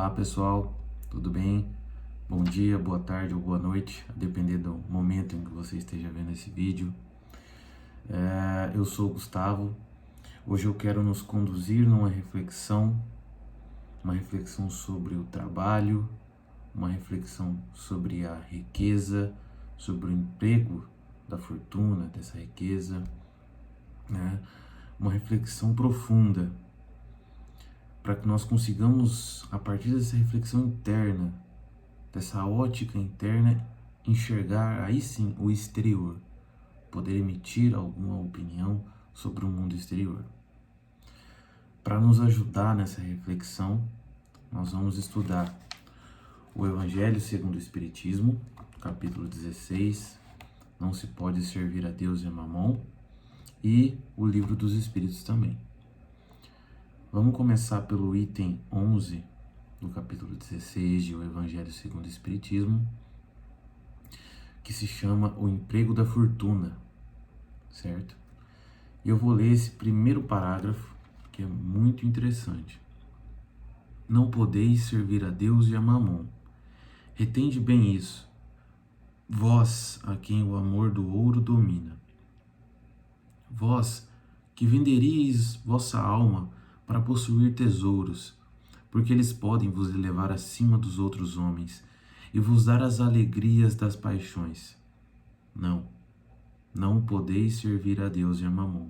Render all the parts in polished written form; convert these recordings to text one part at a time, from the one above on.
Olá pessoal, tudo bem? Bom dia, boa tarde ou boa noite, a depender do momento em que você esteja vendo esse vídeo. Eu sou o Gustavo. Hoje eu quero nos conduzir numa reflexão, uma reflexão sobre o trabalho, uma reflexão sobre a riqueza, sobre o emprego da fortuna, dessa riqueza, né? Uma reflexão profunda, para que nós consigamos, a partir dessa reflexão interna, dessa ótica interna, enxergar aí sim o exterior, poder emitir alguma opinião sobre o mundo exterior. Para nos ajudar nessa reflexão, nós vamos estudar o Evangelho segundo o Espiritismo, capítulo 16, Não se pode servir a Deus e a Mamon, e o Livro dos Espíritos também. Vamos começar pelo item 11 do capítulo 16 de O Evangelho segundo o Espiritismo, que se chama O Emprego da Fortuna, certo? E eu vou ler esse primeiro parágrafo, que é muito interessante. Não podeis servir a Deus e a Mamon. Retende bem isso, vós a quem o amor do ouro domina. Vós que venderíeis vossa alma para possuir tesouros, porque eles podem vos elevar acima dos outros homens e vos dar as alegrias das paixões. Não podeis servir a Deus e a Mamon.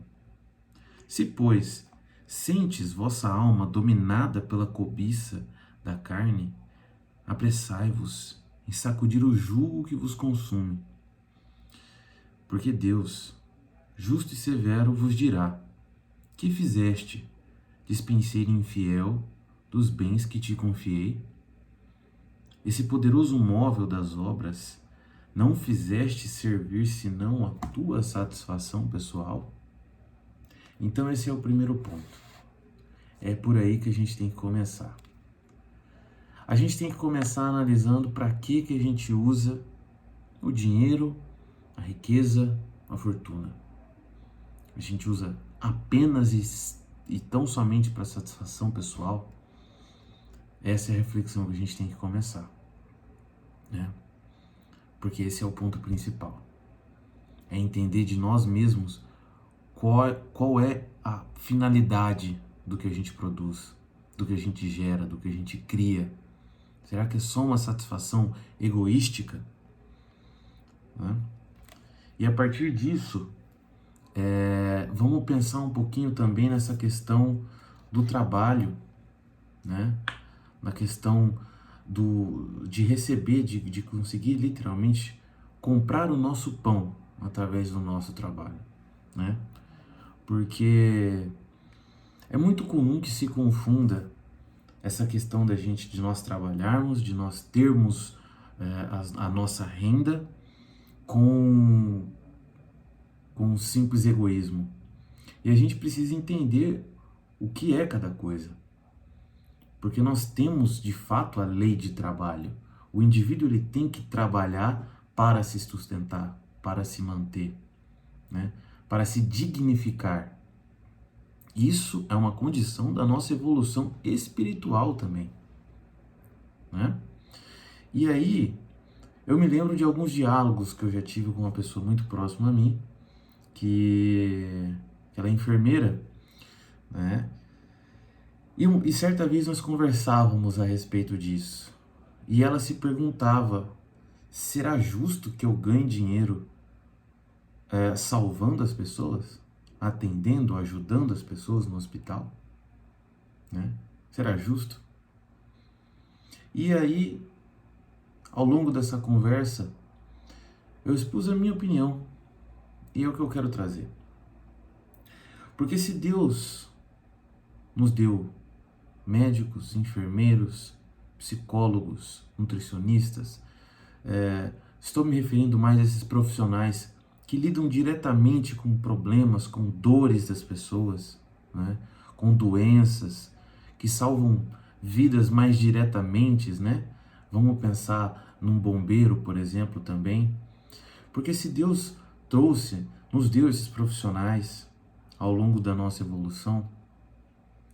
Se, pois, sentes vossa alma dominada pela cobiça da carne, apressai-vos em sacudir o jugo que vos consume. Porque Deus, justo e severo, vos dirá: que fizeste, dispenseiro infiel, dos bens que te confiei? Esse poderoso móvel das obras não fizeste servir senão a tua satisfação pessoal? Então esse é o primeiro ponto. É por aí que a gente tem que começar. A gente tem que começar analisando para que a gente usa o dinheiro, a riqueza, a fortuna. A gente usa apenas e tão somente para satisfação pessoal? Essa é a reflexão que a gente tem que começar, né? Porque esse é o ponto principal. É entender de nós mesmos qual é a finalidade do que a gente produz, do que a gente gera, do que a gente cria. Será que é só uma satisfação egoística? Né? E a partir disso, vamos pensar um pouquinho também nessa questão do trabalho, né? Na questão de receber, de conseguir literalmente comprar o nosso pão através do nosso trabalho, né? Porque é muito comum que se confunda essa questão de nós trabalharmos, de nós termos a nossa renda com um simples egoísmo. E a gente precisa entender o que é cada coisa. Porque nós temos, de fato, a lei de trabalho. O indivíduo ele tem que trabalhar para se sustentar, para se manter, né? Para se dignificar. Isso é uma condição da nossa evolução espiritual também, né? E aí, eu me lembro de alguns diálogos que eu já tive com uma pessoa muito próxima a mim, que ela é enfermeira, né? E certa vez nós conversávamos a respeito disso. E ela se perguntava: será justo que eu ganhe dinheiro salvando as pessoas? Atendendo, ajudando as pessoas no hospital? Né? Será justo? E aí, ao longo dessa conversa, eu expus a minha opinião. E é o que eu quero trazer. Porque se Deus nos deu médicos, enfermeiros, psicólogos, nutricionistas, estou me referindo mais a esses profissionais que lidam diretamente com problemas, com dores das pessoas, né? Com doenças, que salvam vidas mais diretamente, né? Vamos pensar num bombeiro, por exemplo, também. Porque se Deus nos deu esses profissionais ao longo da nossa evolução,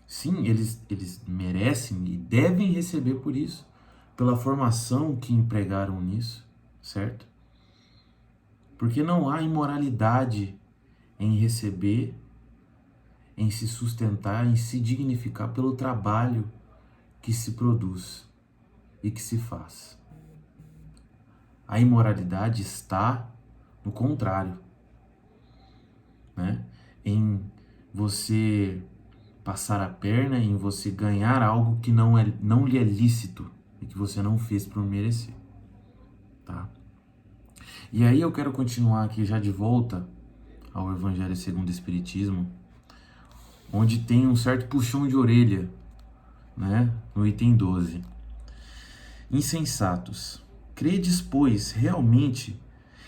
Sim, eles merecem e devem receber por isso, pela formação que empregaram nisso, certo? Porque não há imoralidade em receber, em se sustentar, em se dignificar pelo trabalho que se produz e que se faz. A imoralidade está no contrário, né? Em você passar a perna, em você ganhar algo que não lhe é lícito e que você não fez por merecer, tá? E aí eu quero continuar aqui já de volta ao Evangelho segundo o Espiritismo, onde tem um certo puxão de orelha, né? No item 12. Insensatos, credes, pois, realmente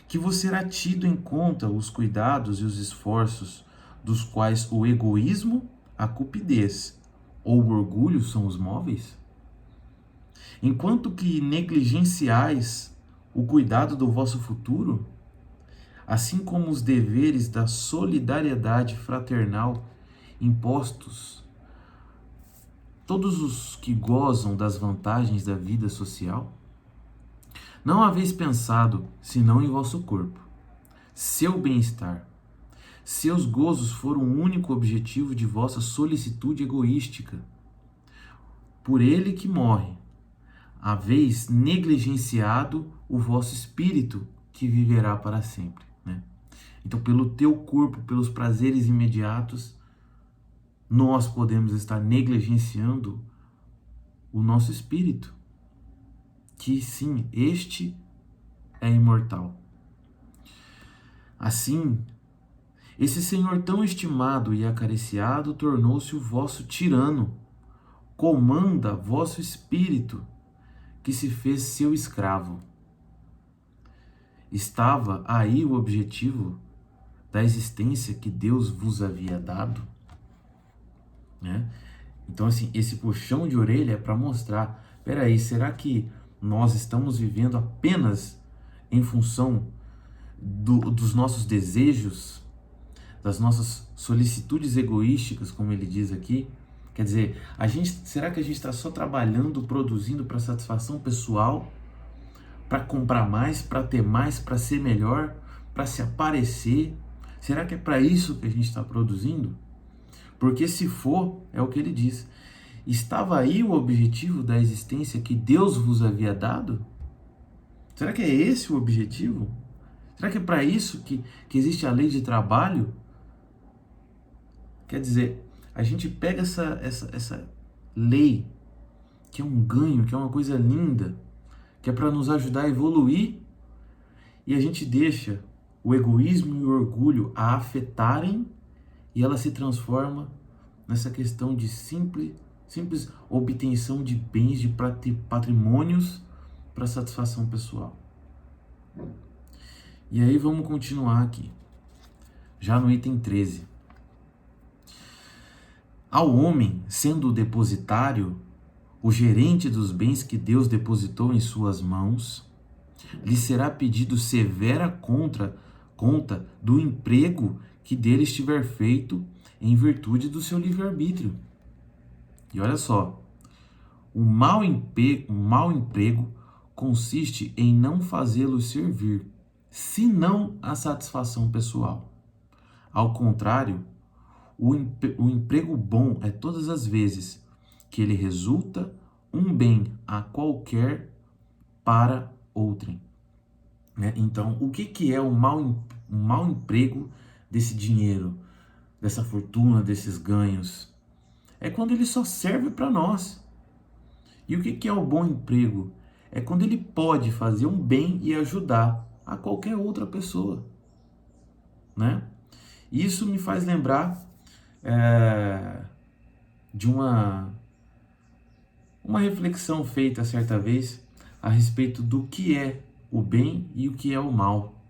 que vos será tido em conta os cuidados e os esforços dos quais o egoísmo, a cupidez ou o orgulho são os móveis? Enquanto que negligenciais o cuidado do vosso futuro, assim como os deveres da solidariedade fraternal impostos todos os que gozam das vantagens da vida social, não haveis pensado senão em vosso corpo, seu bem-estar. Seus gozos foram o único objetivo de vossa solicitude egoística. Por ele que morre, haveis negligenciado o vosso espírito que viverá para sempre, né? Então, pelo teu corpo, pelos prazeres imediatos, nós podemos estar negligenciando o nosso espírito, que sim, este é imortal. Assim, esse Senhor tão estimado e acariciado tornou-se o vosso tirano, comanda vosso espírito, que se fez seu escravo. Estava aí o objetivo da existência que Deus vos havia dado, né? Então, assim, esse puxão de orelha é para mostrar, peraí, será que nós estamos vivendo apenas em função dos nossos desejos, das nossas solicitudes egoísticas, como ele diz aqui? Quer dizer, será que a gente está só trabalhando, produzindo para satisfação pessoal, para comprar mais, para ter mais, para ser melhor, para se aparecer? Será que é para isso que a gente está produzindo? Porque se for, é o que ele diz. Estava aí o objetivo da existência que Deus vos havia dado? Será que é esse o objetivo? Será que é para isso que existe a lei de trabalho? Quer dizer, a gente pega essa lei, que é um ganho, que é uma coisa linda, que é para nos ajudar a evoluir, e a gente deixa o egoísmo e o orgulho a afetarem, e ela se transforma nessa questão de simples obtenção de bens, de patrimônios para satisfação pessoal. E aí vamos continuar aqui, já no item 13. Ao homem, sendo o depositário, o gerente dos bens que Deus depositou em suas mãos, lhe será pedido severa conta do emprego que dele estiver feito em virtude do seu livre-arbítrio. E olha só, o mau emprego consiste em não fazê-lo servir, senão a satisfação pessoal. Ao contrário, o emprego bom é todas as vezes que ele resulta um bem a qualquer para outrem, né? Então, o que é um mau emprego desse dinheiro, dessa fortuna, desses ganhos? É quando ele só serve para nós. E o que é o bom emprego? É quando ele pode fazer um bem e ajudar a qualquer outra pessoa, né? Isso me faz lembrar de uma reflexão feita certa vez a respeito do que é o bem e o que é o mal.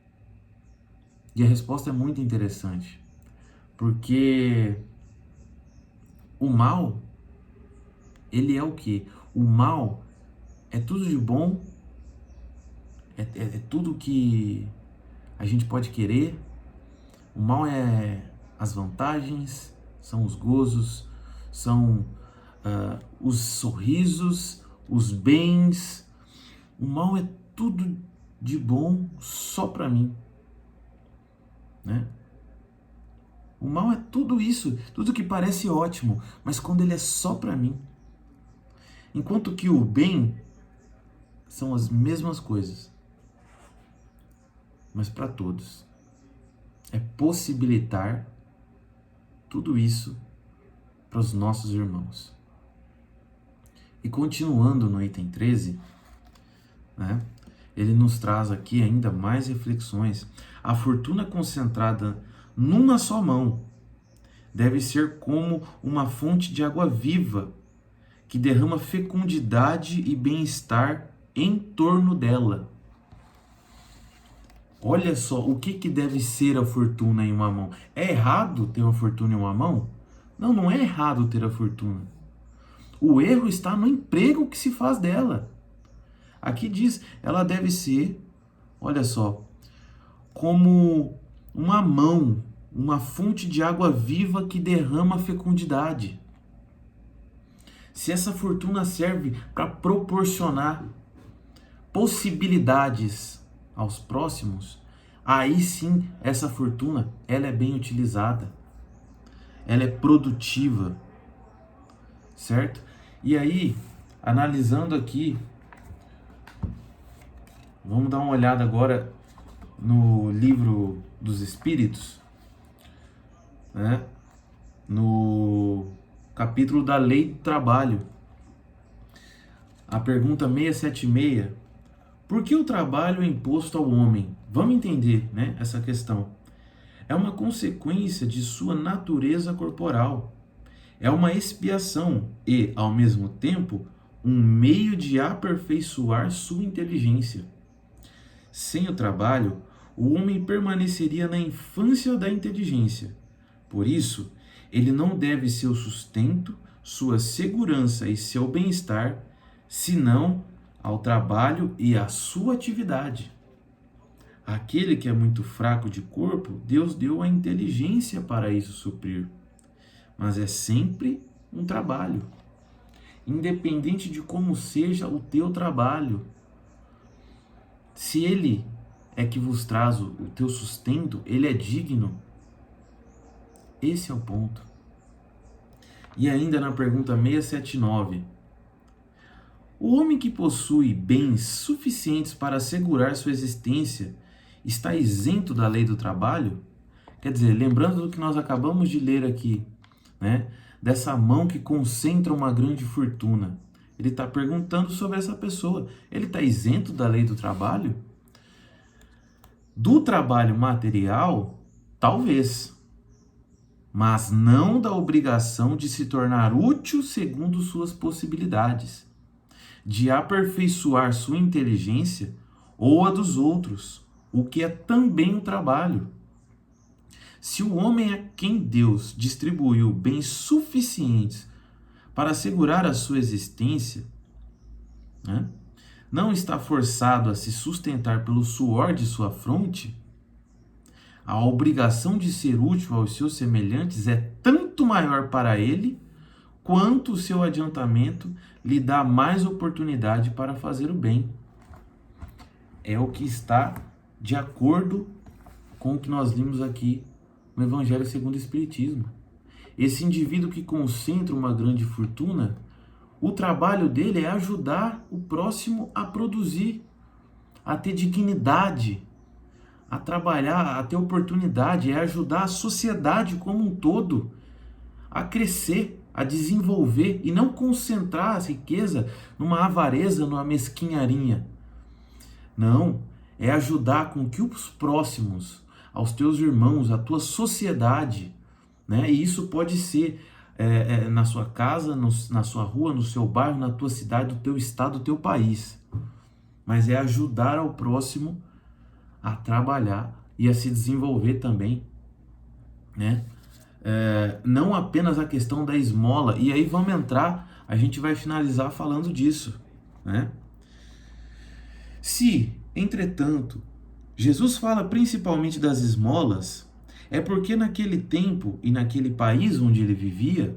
E a resposta é muito interessante, porque o mal, ele é o quê? O mal é tudo de bom, é tudo que a gente pode querer. O mal é as vantagens, são os gozos, são os sorrisos, os bens. O mal é tudo de bom só para mim, né? O mal é tudo isso, tudo que parece ótimo, mas quando ele é só para mim. Enquanto que o bem são as mesmas coisas, mas para todos. É possibilitar tudo isso para os nossos irmãos. E continuando no item 13, né, ele nos traz aqui ainda mais reflexões. A fortuna concentrada numa só mão deve ser como uma fonte de água viva que derrama fecundidade e bem-estar em torno dela. Olha só, o que deve ser a fortuna em uma mão? É errado ter uma fortuna em uma mão? Não, não é errado ter a fortuna. O erro está no emprego que se faz dela. Aqui diz, ela deve ser, olha só, como uma mão, uma fonte de água viva que derrama fecundidade. Se essa fortuna serve para proporcionar possibilidades aos próximos, aí sim essa fortuna ela é bem utilizada, ela é produtiva, certo? E aí, analisando aqui, vamos dar uma olhada agora no livro dos Espíritos, né? No capítulo da Lei do Trabalho. A pergunta 676, por que o trabalho é imposto ao homem? Vamos entender, né, essa questão. É uma consequência de sua natureza corporal. É uma expiação e, ao mesmo tempo, um meio de aperfeiçoar sua inteligência. Sem o trabalho, o homem permaneceria na infância da inteligência. Por isso, ele não deve seu sustento, sua segurança e seu bem-estar, senão ao trabalho e à sua atividade. Aquele que é muito fraco de corpo, Deus deu a inteligência para isso suprir. Mas é sempre um trabalho, independente de como seja o teu trabalho. Se ele é que vos traz o teu sustento, ele é digno. Esse é o ponto. E ainda na pergunta 679, o homem que possui bens suficientes para assegurar sua existência está isento da lei do trabalho? Quer dizer, lembrando do que nós acabamos de ler aqui, né? Dessa mão que concentra uma grande fortuna. Ele está perguntando sobre essa pessoa. Ele está isento da lei do trabalho? Do trabalho material, talvez. Mas não da obrigação de se tornar útil segundo suas possibilidades, de aperfeiçoar sua inteligência ou a dos outros, o que é também um trabalho. Se o homem a quem Deus distribuiu bens suficientes para assegurar a sua existência, né, não está forçado a se sustentar pelo suor de sua fronte, a obrigação de ser útil aos seus semelhantes é tanto maior para ele, quanto o seu adiantamento lhe dá mais oportunidade para fazer o bem. É o que está de acordo com o que nós vimos aqui no Evangelho segundo o Espiritismo. Esse indivíduo que concentra uma grande fortuna, o trabalho dele é ajudar o próximo a produzir, a ter dignidade, a trabalhar, a ter oportunidade, é ajudar a sociedade como um todo a crescer, a desenvolver e não concentrar a riqueza numa avareza, numa mesquinharia. Não, é ajudar com que os próximos, aos teus irmãos, a tua sociedade, né? E isso pode ser na sua casa, na sua rua, no seu bairro, na tua cidade, do teu estado, do teu país. Mas é ajudar ao próximo a trabalhar e a se desenvolver também, né? Não apenas a questão da esmola, e aí vamos entrar, a gente vai finalizar falando disso, né? Se, entretanto, Jesus fala principalmente das esmolas, é porque naquele tempo e naquele país onde ele vivia,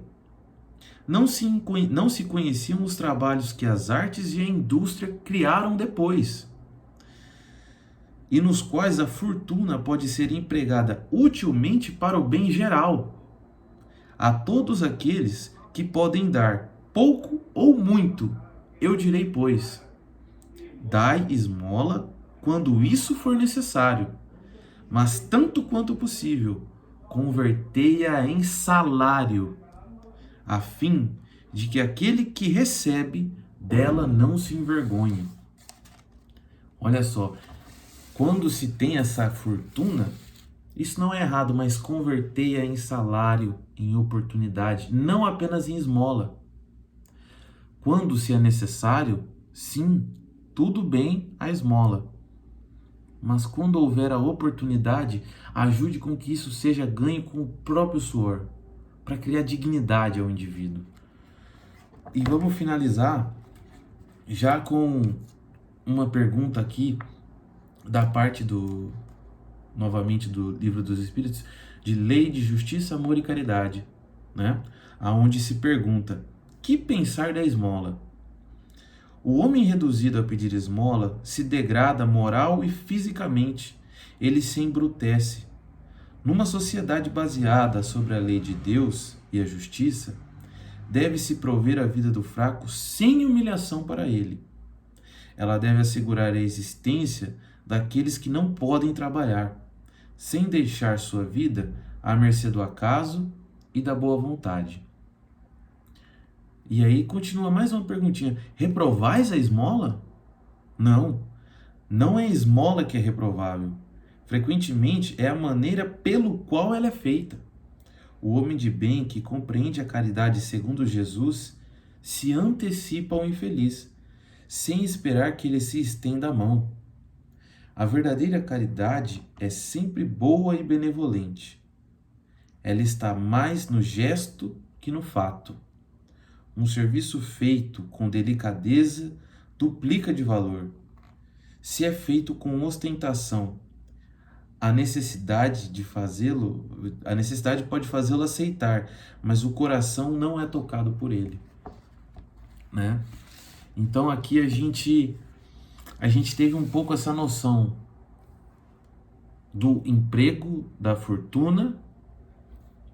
não se conheciam os trabalhos que as artes e a indústria criaram depois, e nos quais a fortuna pode ser empregada utilmente para o bem geral, a todos aqueles que podem dar pouco ou muito. Eu direi, pois, dai esmola quando isso for necessário, mas tanto quanto possível, convertei-a em salário, a fim de que aquele que recebe dela não se envergonhe. Olha só, quando se tem essa fortuna, isso não é errado, mas convertei-a em salário, em oportunidade, não apenas em esmola. Quando se é necessário, sim, tudo bem a esmola. Mas quando houver a oportunidade, ajude com que isso seja ganho com o próprio suor, para criar dignidade ao indivíduo. E vamos finalizar já com uma pergunta aqui da parte novamente do Livro dos Espíritos, de Lei de Justiça, Amor e Caridade, né? Aonde se pergunta: que pensar da esmola? O homem reduzido a pedir esmola se degrada moral e fisicamente, ele se embrutece. Numa sociedade baseada sobre a lei de Deus e a justiça, deve-se prover a vida do fraco sem humilhação para ele. Ela deve assegurar a existência daqueles que não podem trabalhar, sem deixar sua vida à mercê do acaso e da boa vontade. E aí continua mais uma perguntinha: reprovais a esmola? Não, não é a esmola que é reprovável. Frequentemente é a maneira pelo qual ela é feita. O homem de bem que compreende a caridade segundo Jesus se antecipa ao infeliz, sem esperar que ele se estenda a mão. A verdadeira caridade é sempre boa e benevolente. Ela está mais no gesto que no fato. Um serviço feito com delicadeza duplica de valor. Se é feito com ostentação, a necessidade pode fazê-lo aceitar, mas o coração não é tocado por ele, né? Então aqui a gente teve um pouco essa noção do emprego, da fortuna,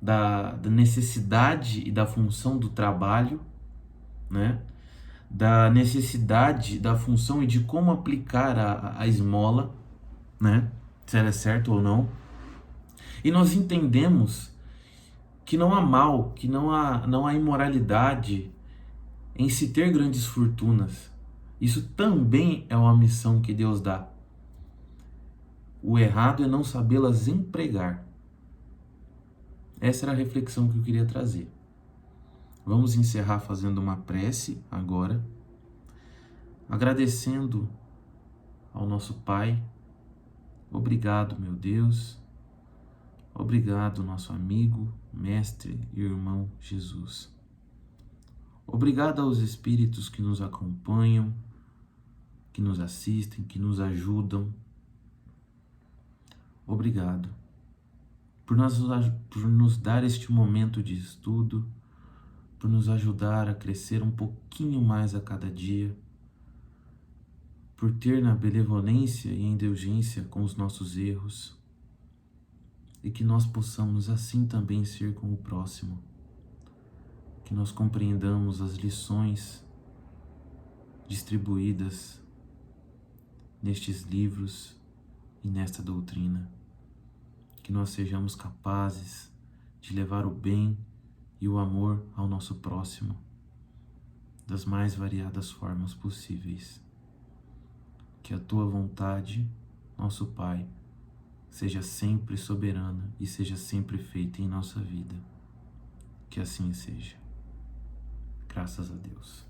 da necessidade e da função do trabalho, né? Da necessidade, da função e de como aplicar a esmola, né? Se ela é certa ou não. E nós entendemos que não há mal, que não há imoralidade em se ter grandes fortunas. Isso também é uma missão que Deus dá. O errado é não sabê-las empregar. Essa era a reflexão que eu queria trazer. Vamos encerrar fazendo uma prece agora, agradecendo ao nosso Pai. Obrigado, meu Deus. Obrigado, nosso amigo, mestre e irmão Jesus. Obrigado aos espíritos que nos acompanham, que nos assistem, que nos ajudam. Obrigado por nos dar este momento de estudo, por nos ajudar a crescer um pouquinho mais a cada dia, por ter na benevolência e indulgência com os nossos erros, e que nós possamos assim também ser com o próximo, que nós compreendamos as lições distribuídas nestes livros e nesta doutrina, que nós sejamos capazes de levar o bem e o amor ao nosso próximo das mais variadas formas possíveis. Que a tua vontade, nosso Pai, seja sempre soberana e seja sempre feita em nossa vida. Que assim seja. Graças a Deus.